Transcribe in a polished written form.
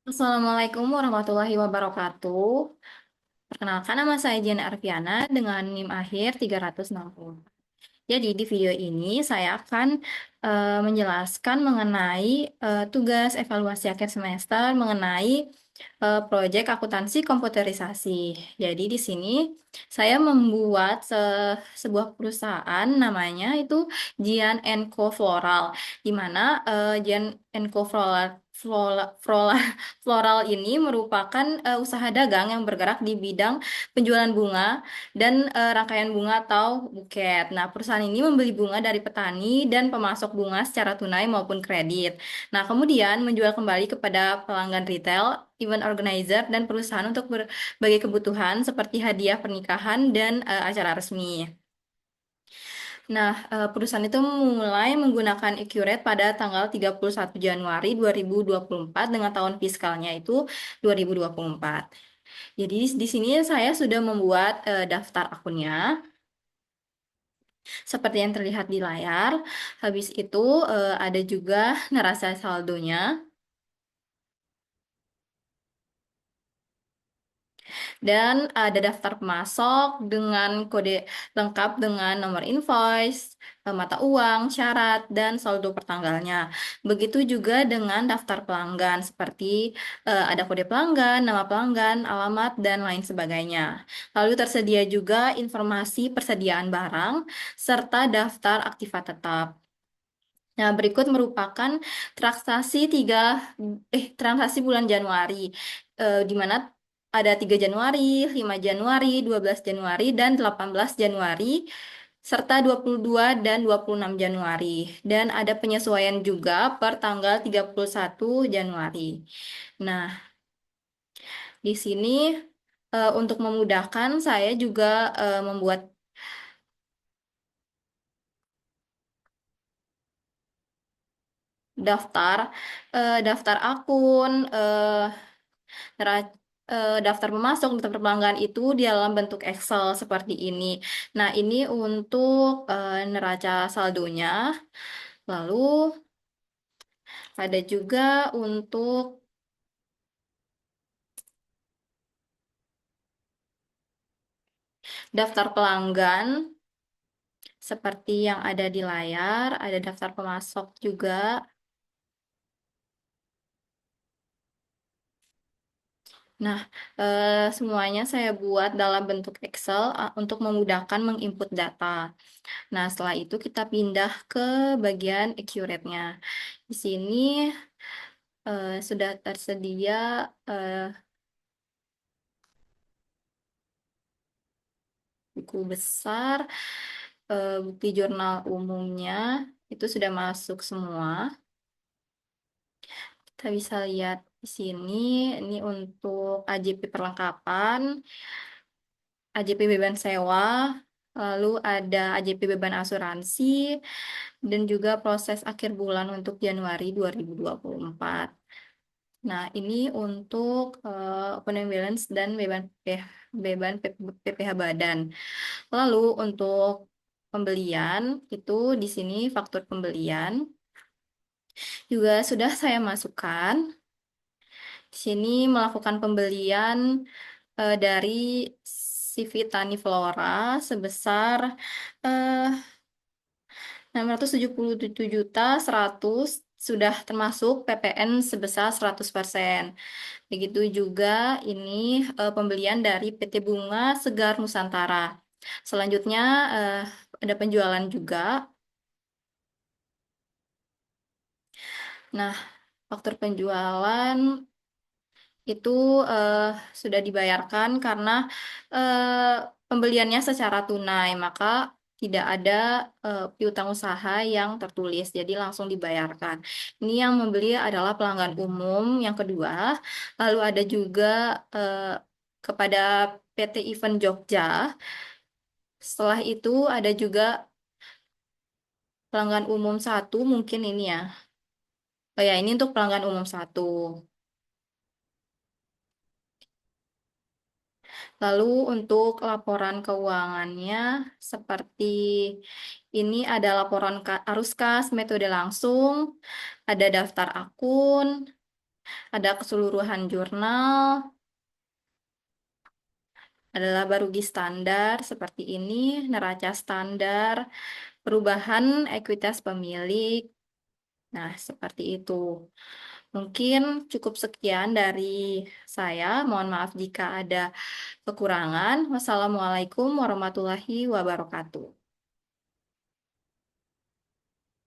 Assalamualaikum warahmatullahi wabarakatuh. Perkenalkan, nama saya Diana Arfiana dengan NIM akhir 360. Jadi di video ini saya akan menjelaskan mengenai tugas evaluasi akhir semester mengenai proyek akuntansi komputerisasi. Jadi di sini saya membuat sebuah perusahaan namanya itu Jian Co Floral, di mana Jian Co Floral Floral ini merupakan usaha dagang yang bergerak di bidang penjualan bunga dan rangkaian bunga atau buket. Nah, perusahaan ini membeli bunga dari petani dan pemasok bunga secara tunai maupun kredit. Nah, kemudian menjual kembali kepada pelanggan retail, event organizer, dan perusahaan untuk berbagai kebutuhan seperti hadiah pernikahan dan acara resmi. Nah, perusahaan itu mulai menggunakan Accurate pada tanggal 31 Januari 2024 dengan tahun fiskalnya itu 2024. Jadi di sini saya sudah membuat daftar akunnya seperti yang terlihat di layar. Habis itu ada juga neraca saldonya dan ada daftar pemasok dengan kode lengkap dengan nomor invoice, mata uang, syarat, dan saldo pertanggalnya. Begitu juga dengan daftar pelanggan seperti ada kode pelanggan, nama pelanggan, alamat, dan lain sebagainya. Lalu tersedia juga informasi persediaan barang serta daftar aktiva tetap. Nah, berikut merupakan transaksi transaksi bulan Januari, di mana ada 3 Januari, 5 Januari, 12 Januari, dan 18 Januari, serta 22 dan 26 Januari. Dan ada penyesuaian juga per tanggal 31 Januari. Nah, di sini untuk memudahkan saya juga membuat daftar daftar akun, daftar pemasok, daftar pelanggan itu di dalam bentuk Excel seperti ini. Nah, ini untuk neraca saldonya. Lalu ada juga untuk daftar pelanggan seperti yang ada di layar, ada daftar pemasok juga. Nah, semuanya saya buat dalam bentuk Excel untuk memudahkan menginput data. Nah, setelah itu kita pindah ke bagian accurate-nya. Di sini sudah tersedia eh, buku besar, bukti jurnal umumnya, itu sudah masuk semua. Kita bisa lihat di sini, ini untuk AJP perlengkapan, AJP beban sewa, lalu ada AJP beban asuransi, dan juga proses akhir bulan untuk Januari 2024. Nah, ini untuk opening balance dan beban PPh badan. Lalu untuk pembelian itu di sini faktur pembelian juga sudah saya masukkan. Di sini melakukan pembelian dari Civitani Flora sebesar eh, 677.100 sudah termasuk PPN sebesar 100%. Begitu juga ini pembelian dari PT Bunga Segar Nusantara. Selanjutnya eh, ada penjualan juga. Nah, faktur penjualan itu eh, sudah dibayarkan karena pembeliannya secara tunai, maka tidak ada piutang usaha yang tertulis, jadi langsung dibayarkan. Ini yang membeli adalah pelanggan umum yang kedua, lalu ada juga eh, kepada PT Event Jogja. Setelah itu ada juga pelanggan umum satu, mungkin ini ya. Oh ya, ini untuk pelanggan umum satu. Lalu untuk laporan keuangannya seperti ini ada laporan arus kas, metode langsung, ada daftar akun, Ada keseluruhan jurnal, adalah Barugi standar seperti ini, neraca standar, perubahan ekuitas pemilik. Nah, seperti itu. Mungkin cukup sekian dari saya. Mohon maaf jika ada kekurangan. Wassalamualaikum warahmatullahi wabarakatuh.